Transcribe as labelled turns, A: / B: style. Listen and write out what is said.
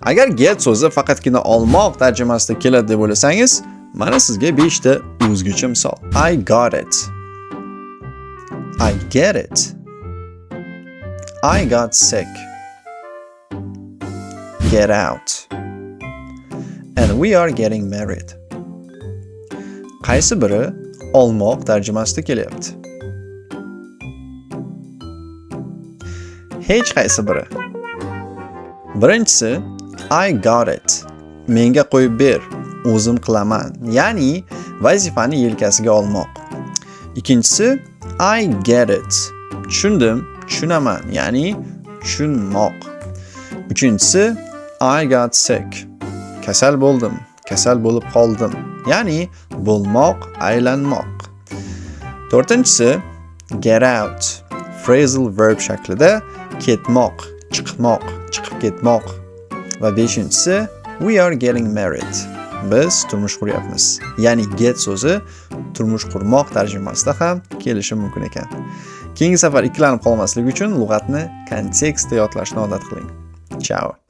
A: Agar get so'zi faqatgina olmoq tarjimasida keladi deb o'ylasangiz, mana sizga 5 ta o'zgacha misol. I got it. I get it. I got sick. Get out. And we are getting married. Qaysi biri olmoq tarjimasida kelyapti? Hech qaysi biri. Birinchisi I got it. Menga qo'yib ber, o'zim qilaman. Ya'ni vazifani yelkasiga olmoq. Ikkinchisi I get it. Tushundim, tushunaman. Ya'ni tushunmoq. Uchinchisi I got sick. Kasal bo'ldim, kasal bo'lib qoldim. Ya'ni bo'lmoq, aylanmoq. To'rtinchisi get out. Phrasal verb shaklida ketmoq, chiqmoq, chiqib ketmoq. Va beshinchisi we are getting married. Biz turmush quryapmiz. Ya'ni get so'zi turmush qurmoq tarjimasida ham kelishi mumkin ekan. Keyingi safar ikkilanib qolmaslik uchun lug'atni kontekstda yodlashni odat qiling. Ciao.